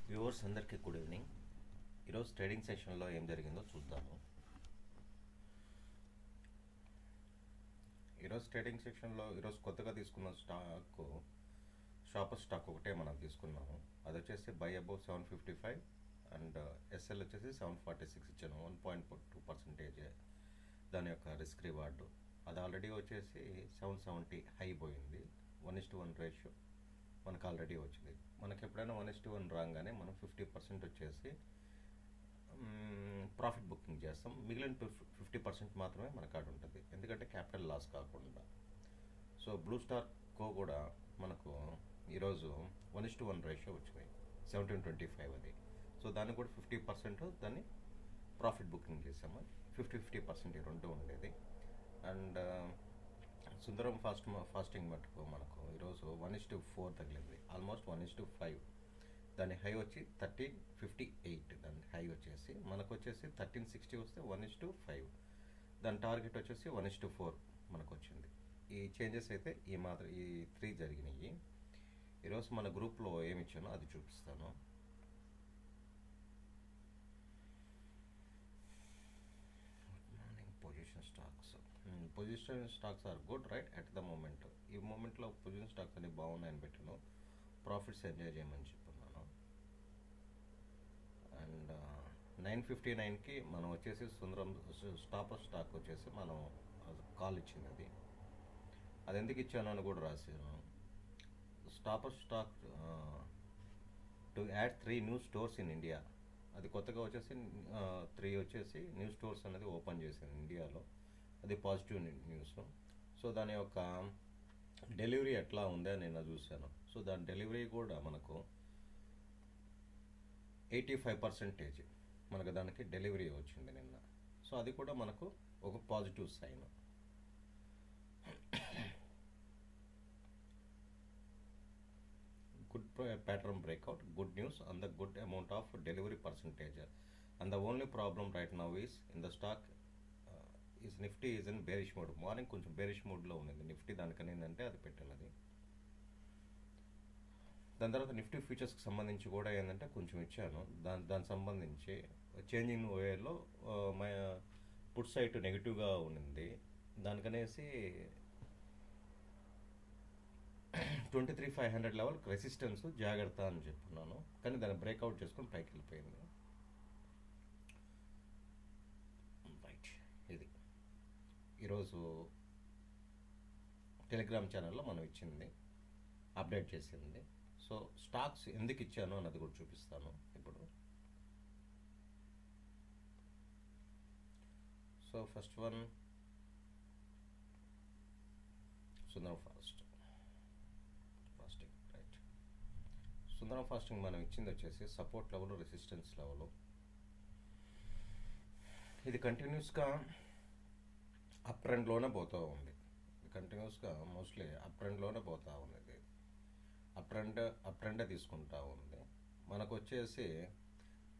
Viewers అందరికీ good evening. ఈరోజు trading సెషన్లో ఏం జరిగిందో చూద్దాము. ఈరోజు ట్రేడింగ్ సెషన్లో ఈరోజు కొత్తగా తీసుకున్న స్టాక్ షాపర్ స్టాక్ ఒకటే మనం తీసుకున్నాము. అది వచ్చేసి బై అబౌవ్ 755 అండ్ ఎస్ఎల్ వచ్చేసి 746 ఇచ్చాను. 1.2% దాని యొక్క రిస్క్ రివార్డు. అది ఆల్రెడీ వచ్చేసి 770 హై పోయింది. 1:1 రేషియో మనకు ఆల్రెడీ వచ్చింది. మనకి ఎప్పుడైనా 1:1 రాగానే మనం 50% వచ్చేసి ప్రాఫిట్ బుకింగ్ చేస్తాం. మిగిలిన 50% మాత్రమే మన కాడ ఉంటుంది, ఎందుకంటే క్యాపిటల్ లాస్ కాకుండా. సో బ్లూ స్టార్ కో కూడా మనకు ఈరోజు 1:1 రేషియో వచ్చినాయి, 1725 అది. సో దాన్ని కూడా 50% దాన్ని ప్రాఫిట్ బుకింగ్ చేసాము. 50% ఈ రెండు ఉండేది. అండ్ సుందరం ఫాస్టింగ్ మటుకు మనకు ఈరోజు 1:4 తగిలింది, ఆల్మోస్ట్ 1:5. దాని హై వచ్చి 1358, దాని హై వచ్చేసి మనకు వచ్చేసి 1360 వస్తే 1:5. దాని టార్గెట్ వచ్చేసి 1:4 మనకు వచ్చింది. ఈ చేంజెస్ అయితే ఈ 3 జరిగినాయి. ఈరోజు మన గ్రూప్లో ఏమి ఇచ్చానో అది చూపిస్తాను. Position stocks are good right at the moment. ఈ మూమెంట్లో పొజిషన్ స్టాక్స్ అన్ని బాగున్నాయని పెట్టాను. ప్రాఫిట్స్ ఎంజాయ్ చేయమని చెప్పున్నాను. అండ్ 9:59కి మనం వచ్చేసి సుందరం స్టాపర్ స్టాక్ వచ్చేసి మనం కాల్ ఇచ్చింది. అది ఎందుకు ఇచ్చాను అని కూడా రాశాను. Stopper stock to add 3 new stores in India. అది కొత్తగా వచ్చేసి 3 వచ్చేసి న్యూ స్టోర్స్ అనేది ఓపెన్ చేసింది ఇండియాలో. అది పాజిటివ్ న్యూస్. సో దాని యొక్క డెలివరీ ఎట్లా ఉందో నేను చూశాను. సో దాని డెలివరీ కూడా మనకు 85% మనకు దానికి డెలివరీ వచ్చింది నిన్న. సో అది కూడా మనకు ఒక positive sign. Good pattern breakout, good news and the good amount of delivery percentage. And the only problem right now is in the stock is Nifty is in bearish mode. Morning కొంచెం bearish మోడ్లో ఉంది Nifty, దానికని ఏంటంటే అది పెట్టినది. దాని తర్వాత Nifty ఫ్యూచర్స్కి సంబంధించి కూడా ఏంటంటే కొంచెం ఇచ్చాను. దానికి సంబంధించి చేంజింగ్ వేలో మై పుట్ సైడ్ నెగిటివ్గా ఉండింది. దానికనేసి 23,500 లెవెల్ రెసిస్టెన్స్ జాగ్రత్త అని చెప్పున్నాను. కానీ దాన్ని బ్రేక్అవుట్ చేసుకొని పైకి వెళ్ళిపోయింది. రైట్, ఇది ఈరోజు టెలిగ్రామ్ ఛానల్లో మనం ఇచ్చింది, అప్డేట్ చేసింది. సో స్టాక్స్ ఎందుకు ఇచ్చాను అన్నది కూడా చూపిస్తాను ఇప్పుడు. సో ఫస్ట్ వన్ సుందరం ఫాస్టింగ్ రైట్. సుందరం ఫాస్టింగ్ మనం ఇచ్చింది వచ్చేసి సపోర్ట్ లెవెల్, రెసిస్టెన్స్ లెవెల్. ఇది కంటిన్యూస్గా అప్ ట్రెండ్లోనే పోతూ ఉంది. కంటిన్యూస్గా మోస్ట్లీ అప్ ట్రెండ్లోనే పోతూ ఉంది. ఇది అప్ ట్రెండే తీసుకుంటా ఉంది. మనకు వచ్చేసి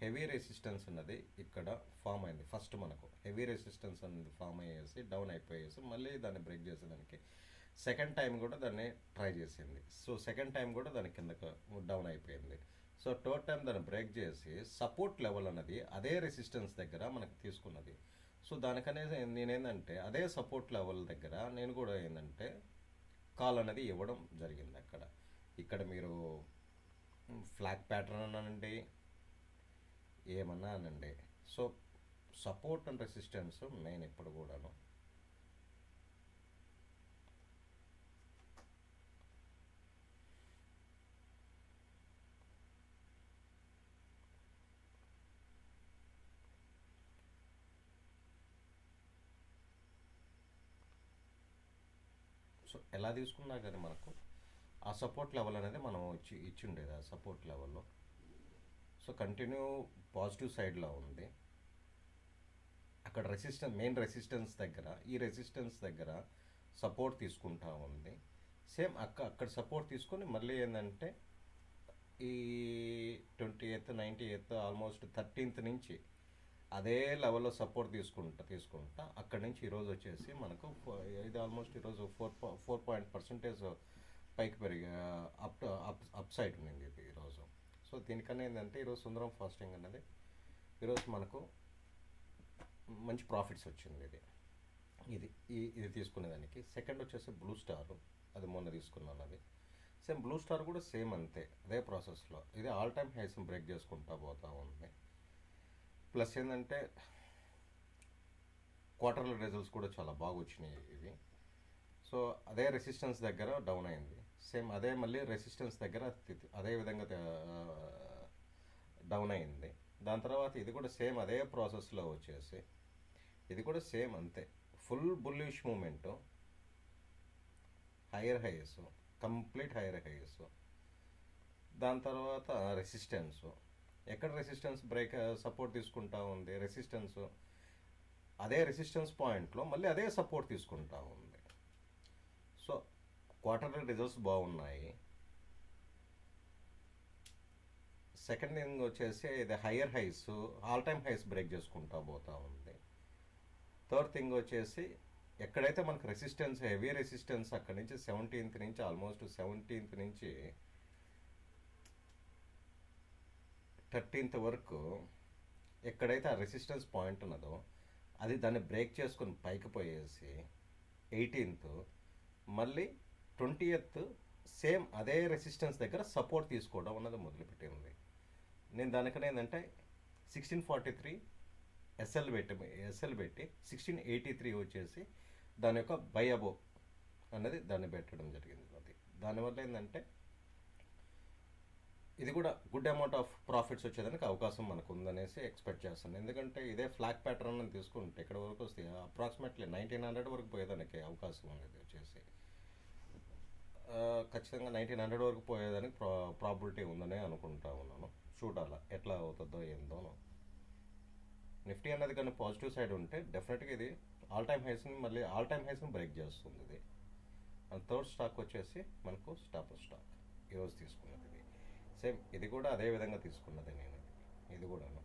హెవీ రెసిస్టెన్స్ అన్నది ఇక్కడ ఫామ్ అయింది. ఫస్ట్ మనకు హెవీ రెసిస్టెన్స్ అనేది ఫామ్ అయ్యేసి డౌన్ అయిపోయేసి మళ్ళీ దాన్ని బ్రేక్ చేసేదానికి సెకండ్ టైం కూడా దాన్ని ట్రై చేసింది. సో సెకండ్ టైం కూడా దాని కిందకు డౌన్ అయిపోయింది. సో థర్డ్ టైం దాన్ని బ్రేక్ చేసి సపోర్ట్ లెవెల్ అన్నది అదే రెసిస్టెన్స్ దగ్గర మనకు తీసుకున్నది. సో దానికనేది నేనేందంటే అదే సపోర్ట్ లెవెల్ దగ్గర నేను కూడా ఏంటంటే కాల్ అనేది ఇవ్వడం జరిగింది. ఇక్కడ మీరు ఫ్లాగ్ ప్యాటర్న్ అనండి, ఏమన్నా అనండి. So support and resistance main ఎప్పుడు కూడాను. సో ఎలా తీసుకున్నా కానీ మనకు ఆ సపోర్ట్ లెవెల్ అనేది మనం ఇచ్చి ఉండేది ఆ సపోర్ట్ లెవెల్లో. సో కంటిన్యూ పాజిటివ్ సైడ్లో ఉంది. అక్కడ మెయిన్ రెసిస్టెన్స్ దగ్గర, ఈ రెసిస్టెన్స్ దగ్గర సపోర్ట్ తీసుకుంటా ఉంది. సేమ్ అక్కడ సపోర్ట్ తీసుకొని మళ్ళీ ఏంటంటే ఈ 28th 98th ఆల్మోస్ట్ 13th నుంచి అదే లెవెల్లో సపోర్ట్ తీసుకుంటా అక్కడి నుంచి ఈరోజు వచ్చేసి మనకు ఇది ఆల్మోస్ట్ ఈరోజు 4% పైకి పెరిగి అప్ సైడ్ ఉండింది ఇది ఈరోజు. సో దీనికన్నా ఏంటంటే ఈరోజు సుందరం ఫాస్టింగ్ అన్నది ఈరోజు మనకు మంచి ప్రాఫిట్స్ వచ్చింది. ఇది ఇది తీసుకునేదానికి. సెకండ్ వచ్చేసి బ్లూ స్టార్, అది మొన్న తీసుకున్నాను. అది సేమ్ బ్లూ స్టార్ కూడా సేమ్ అంతే, అదే ప్రాసెస్లో ఇది ఆల్ టైమ్ హైస్ బ్రేక్ చేసుకుంటా పోతూ ఉంది. ప్లస్ ఏంటంటే క్వార్టర్లీ రిజల్ట్స్ కూడా చాలా బాగా వచ్చినాయి ఇవి. సో అదే రెసిస్టెన్స్ దగ్గర డౌన్ అయింది, సేమ్ అదే మళ్ళీ రెసిస్టెన్స్ దగ్గర అదే విధంగా డౌన్ అయింది. దాని తర్వాత ఇది కూడా సేమ్ అదే ప్రాసెస్లో వచ్చేసి ఇది కూడా సేమ్ అంతే, full bullish moment, higher highs, complete higher highs. దాని తర్వాత రెసిస్టెన్స్, ఎక్కడ రెసిస్టెన్స్ బ్రేక్ సపోర్ట్ తీసుకుంటా ఉంది, రెసిస్టెన్స్ అదే రెసిస్టెన్స్ పాయింట్లో మళ్ళీ అదే సపోర్ట్ తీసుకుంటా ఉంది. సో క్వార్టర్లీ రిజల్ట్స్ బాగున్నాయి. సెకండ్ థింగ్ వచ్చేసి ఇది higher highs, all time highs break చేసుకుంటా పోతూ ఉంది. థర్డ్ థింగ్ వచ్చేసి ఎక్కడైతే మనకు రెసిస్టెన్స్, హెవీ రెసిస్టెన్స్ అక్కడి నుంచి 17th నుంచి ఆల్మోస్ట్ 17th నుంచి 13th వరకు ఎక్కడైతే ఆ రెసిస్టెన్స్ పాయింట్ ఉన్నదో అది దాన్ని బ్రేక్ చేసుకొని పైకి పోయేసి 18th మళ్ళీ 20th సేమ్ అదే రెసిస్టెన్స్ దగ్గర సపోర్ట్ తీసుకోవడం అన్నది మొదలుపెట్టింది. నేను దానికనే ఏంటంటే 1643 ఎస్ఎల్ పెట్టి 1683 వచ్చేసి దాని యొక్క బై అబో అన్నది దాన్ని పెట్టడం జరిగింది. అది దానివల్ల ఏంటంటే ఇది కూడా గుడ్ అమౌంట్ ఆఫ్ ప్రాఫిట్స్ వచ్చేదానికి అవకాశం మనకు ఉందనేసి ఎక్స్పెక్ట్ చేస్తాను. ఎందుకంటే ఇదే ఫ్లాగ్ ప్యాటర్న్ అని తీసుకుంటే ఇక్కడ వరకు వస్తే అప్రాక్సిమేట్లీ 1900 వరకు పోయేదానికి అవకాశం ఉంది వచ్చేసి. ఖచ్చితంగా 1900 వరకు పోయేదానికి ప్రాబిలిటీ ఉందనే అనుకుంటా ఉన్నాను. చూడాలా ఎట్లా అవుతుందో ఏందోనో. నిఫ్టీ అన్నది కానీ పాజిటివ్ సైడ్ ఉంటే డెఫినెట్గా ఇది ఆల్ టైమ్ హైస్ని మళ్ళీ ఆల్ టైమ్ హైస్ని బ్రేక్ చేస్తుంది ఇది. అండ్ థర్డ్ స్టాక్ వచ్చేసి మనకు స్టాపర్ స్టాక్ ఈరోజు తీసుకున్నది. ఇది సేమ్ ఇది కూడా అదే విధంగా తీసుకున్నది నేను. ఇది కూడాను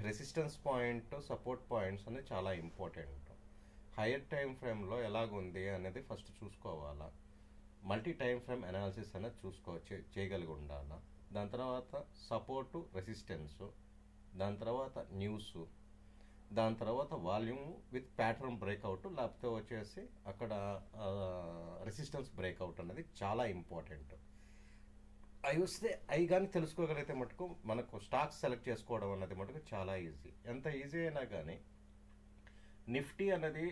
రెసిస్టెన్స్ పాయింట్, సపోర్ట్ పాయింట్స్ అనేది చాలా ఇంపార్టెంట్. హైయర్ టైం ఫ్రేమ్లో ఎలాగుంది అనేది ఫస్ట్ చూసుకోవాలా. మల్టీ టైం ఫ్రేమ్ అనాలిసిస్ అనేది చేయగలిగి ఉండాలా. దాని తర్వాత సపోర్టు, రెసిస్టెన్సు, దాని తర్వాత న్యూస్, దాని తర్వాత వాల్యూమ్ విత్ ప్యాటర్న్ బ్రేక్అవుట్, లేకపోతే వచ్చేసి అక్కడ రెసిస్టెన్స్ బ్రేక్అవుట్ అనేది చాలా ఇంపార్టెంట్. అవి వస్తే అవి కానీ తెలుసుకోగలిగితే మటుకు మనకు స్టాక్స్ సెలెక్ట్ చేసుకోవడం అన్నది మటుకు చాలా ఈజీ. ఎంత ఈజీ అయినా కానీ నిఫ్టీ అనేది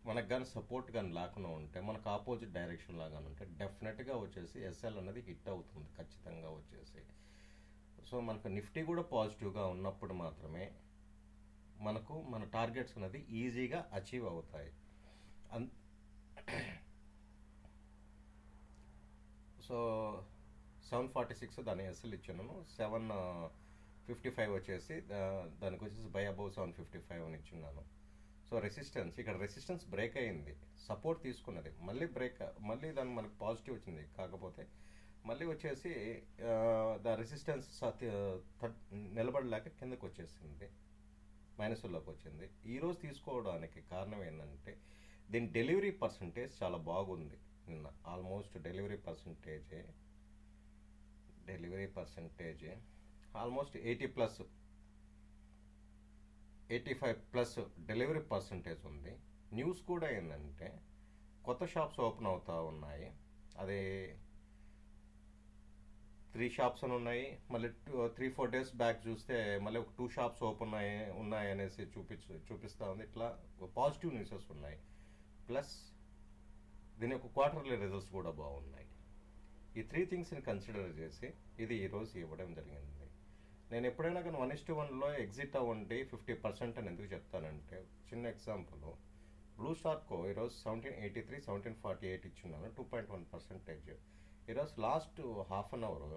మనకు కానీ సపోర్ట్ కానీ లేకుండా ఉంటే, మనకు ఆపోజిట్ డైరెక్షన్ లాగా ఉంటే డెఫినెట్గా వచ్చేసి ఎస్ఎల్ అనేది హిట్ అవుతుంది ఖచ్చితంగా వచ్చేసి. సో మనకు నిఫ్టీ కూడా పాజిటివ్గా ఉన్నప్పుడు మాత్రమే మనకు మన టార్గెట్స్ అనేది ఈజీగా అచీవ్ అవుతాయి. సో 746 దాని ఎస్ఎల్ ఇచ్చాను, 755 వచ్చేసి దానికి వచ్చేసి బై అబౌవ్ 755 అని ఇచ్చున్నాను. సో రెసిస్టెన్స్, ఇక్కడ రెసిస్టెన్స్ బ్రేక్ అయింది, సపోర్ట్ తీసుకున్నది, మళ్ళీ దాన్ని మనకు పాజిటివ్ వచ్చింది. కాకపోతే మళ్ళీ వచ్చేసి ద రెసిస్టెన్స్ నిలబడలేక కిందకు వచ్చేసింది, మైనస్లోకి వచ్చింది. ఈరోజు తీసుకోవడానికి కారణం ఏంటంటే దీని డెలివరీ పర్సంటేజ్ చాలా బాగుంది. నిన్న almost delivery percentage almost 80+, 85+ delivery percentage ఉంది. న్యూస్ కూడా ఏంటంటే కొత్త షాప్స్ ఓపెన్ అవుతూ ఉన్నాయి. అది 3 షాప్స్ అని ఉన్నాయి. మళ్ళీ 3-4 days బ్యాక్ చూస్తే మళ్ళీ ఒక 2 షాప్స్ ఓపెన్ ఉన్నాయి అనేసి చూపిస్తూ ఉంది. ఇట్లా పాజిటివ్ న్యూసెస్ ఉన్నాయి. ప్లస్ దీని యొక్క క్వార్టర్లీ రిజల్ట్స్ కూడా బాగున్నాయి. ఈ 3 థింగ్స్ని కన్సిడర్ చేసి ఇది ఈరోజు ఇవ్వడం జరిగింది. నేను ఎప్పుడైనా కానీ 1:1లో ఎగ్జిట్ అవ్వండి 50% అని ఎందుకు చెప్తానంటే, చిన్న ఎగ్జాంపుల్, బ్లూ స్టార్కో ఈరోజు 1783, 1748 ఇచ్చున్నాను, 2.1%. ఈరోజు లాస్ట్ హాఫ్ అన్ అవర్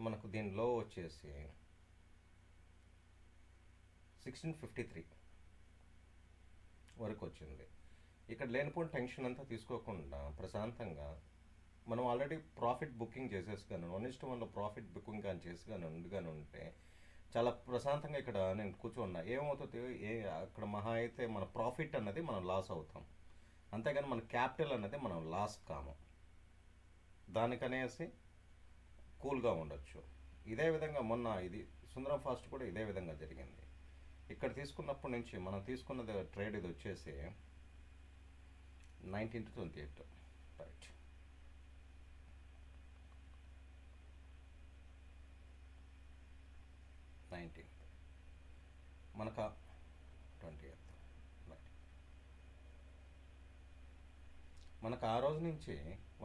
మనకు దీనిలో వచ్చేసి 1653 వరకు వచ్చింది. ఇక్కడ లేనిపోయిన టెన్షన్ అంతా తీసుకోకుండా ప్రశాంతంగా మనం ఆల్రెడీ ప్రాఫిట్ బుకింగ్ చేసేసుకున్నాను 1:1లో ప్రాఫిట్ బుకింగ్ కానీ కానీ ఉంటే చాలా ప్రశాంతంగా ఇక్కడ నేను కూర్చున్నా ఏమవుతుంది అక్కడ మహా అయితే మన ప్రాఫిట్ అన్నది మనం లాస్ అవుతాం, అంతేగాని మన క్యాపిటల్ అన్నది మనం లాస్ కాము. దానికనేసి కూల్గా ఉండొచ్చు. ఇదే విధంగా మొన్న ఇది సుందరం ఫాస్ట్ కూడా ఇదే విధంగా జరిగింది. ఇక్కడ తీసుకున్నప్పటి నుంచి మనం తీసుకున్నది ట్రేడ్ ఇది వచ్చేసి 19 to 28 రైట్. 19 మనకు 28 రైట్. మనకు ఆ రోజు నుంచి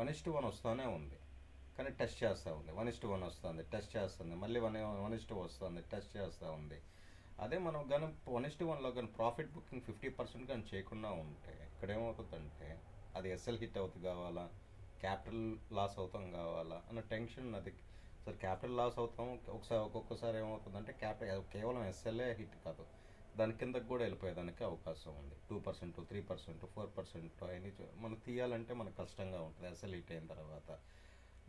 1:1 వస్తూనే ఉంది, కానీ టెస్ట్ చేస్తూ ఉంది. 1:1 వస్తుంది, టెస్ట్ చేస్తుంది, మళ్ళీ 1:1 వస్తుంది, టెస్ట్ చేస్తూ ఉంది. అదే మనం కానీ 1:1లో కానీ ప్రాఫిట్ బుకింగ్ 50% కానీ చేయకుండా ఉంటే ఇక్కడ ఏమవుతుందంటే అది ఎస్ఎల్ హిట్ అవుతుంది కావాలా, క్యాపిటల్ లాస్ అవుతాం కావాలా అన్న టెన్షన్ అది. సార్ క్యాపిటల్ లాస్ అవుతాం ఒక్కొక్కసారి ఏమవుతుందంటే క్యాపిటల్ కేవలం ఎస్ఎల్ఏ హిట్ కాదు, దాని కిందకు కూడా వెళ్ళిపోయేదానికి అవకాశం ఉంది. 2%, 3%, 4% అయినా మనం తీయాలంటే మనకు కష్టంగా ఉంటుంది ఎస్ఎల్ హిట్ అయిన తర్వాత.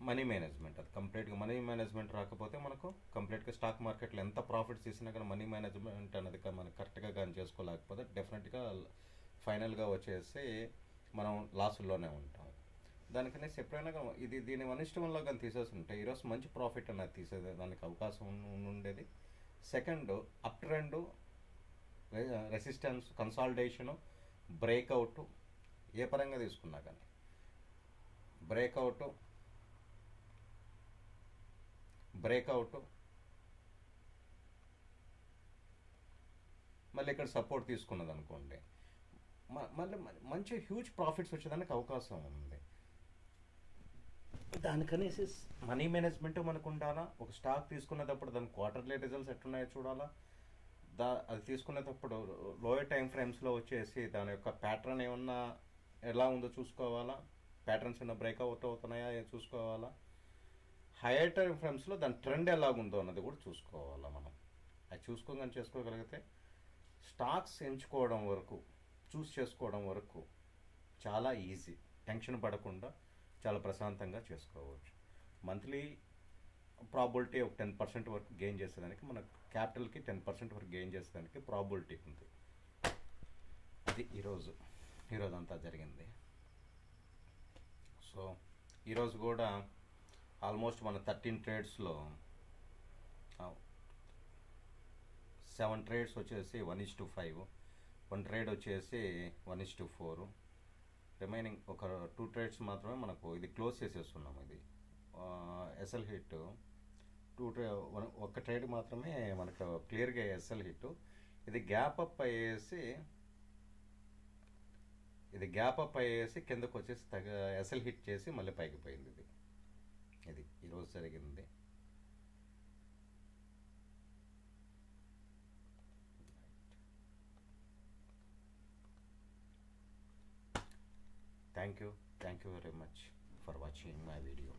మనీ మేనేజ్మెంట్ అది కంప్లీట్గా మనీ మేనేజ్మెంట్ రాకపోతే మనకు కంప్లీట్గా స్టాక్ మార్కెట్లో ఎంత ప్రాఫిట్స్ తీసినా కానీ మనీ మేనేజ్మెంట్ అనేది మనకు కరెక్ట్గా కానీ చేసుకోలేకపోతే డెఫినెట్గా ఫైనల్గా వచ్చేసి మనం లాసుల్లోనే ఉంటాం. దానికనేసి ఎప్పుడైనా దీన్ని 1:1లో కానీ తీసేస్తుంటే ఈరోజు మంచి ప్రాఫిట్ అనేది తీసేదానికి అవకాశం ఉండేది. Second, up trend, resistance, consolidation, breakout, ఏ పరంగా తీసుకున్నా కానీ బ్రేక్అవుట్ మళ్ళీ ఇక్కడ సపోర్ట్ తీసుకున్నది అనుకోండి, మళ్ళీ మంచి హ్యూజ్ ప్రాఫిట్స్ వచ్చేదానికి అవకాశం ఉంది. దానికనేసి మనీ మేనేజ్మెంట్ మనకు ఉండాలా. ఒక స్టాక్ తీసుకునేటప్పుడు దాని క్వార్టర్లీ రిజల్ట్స్ ఎట్లున్నాయో చూడాలా. అది తీసుకునేటప్పుడు లోయర్ టైం ఫ్రేమ్స్లో వచ్చేసి దాని యొక్క ప్యాటర్న్ ఏమన్నా ఎలా ఉందో చూసుకోవాలా, ప్యాటర్న్స్ ఏమన్నా బ్రేక్అవుట్ అవుతున్నాయా చూసుకోవాలా. హైయర్ టైం ఫ్రేమ్స్లో దాని ట్రెండ్ ఎలాగుందో అన్నది కూడా చూసుకోవాలా. మనం అది చేసుకోగలిగితే స్టాక్స్ ఎంచుకోవడం వరకు, చేసుకోవడం వరకు చాలా ఈజీ, టెన్షన్ పడకుండా చాలా ప్రశాంతంగా చేసుకోవచ్చు. మంత్లీ ప్రాబిలిటీ ఒక 10% వరకు గెయిన్ చేసేదానికి, మన క్యాపిటల్కి 10% వరకు గెయిన్ చేసేదానికి ప్రాబిలిటీ ఉంది. అది ఈరోజు అంతా జరిగింది. సో ఈరోజు కూడా ఆల్మోస్ట్ మన 13 ట్రేడ్స్లో 7 ట్రేడ్స్ వచ్చేసి 1:5, 1 ట్రేడ్ వచ్చేసి 1:4, రిమైనింగ్ ఒక 2 ట్రేడ్స్ మాత్రమే మనకు ఇది క్లోజ్ చేసేస్తున్నాము. ఇది ఎస్ఎల్ హిట్ ఒక ట్రేడ్ మాత్రమే మనకు క్లియర్గా ఎస్ఎల్ హిట్. ఇది గ్యాప్ అప్ అయ్యేసి కిందకు వచ్చేసి ఎస్ఎల్ హిట్ చేసి మళ్ళీ పైకి పోయింది. ఇది ఈరోజు జరిగింది. Thank you very much for watching my video.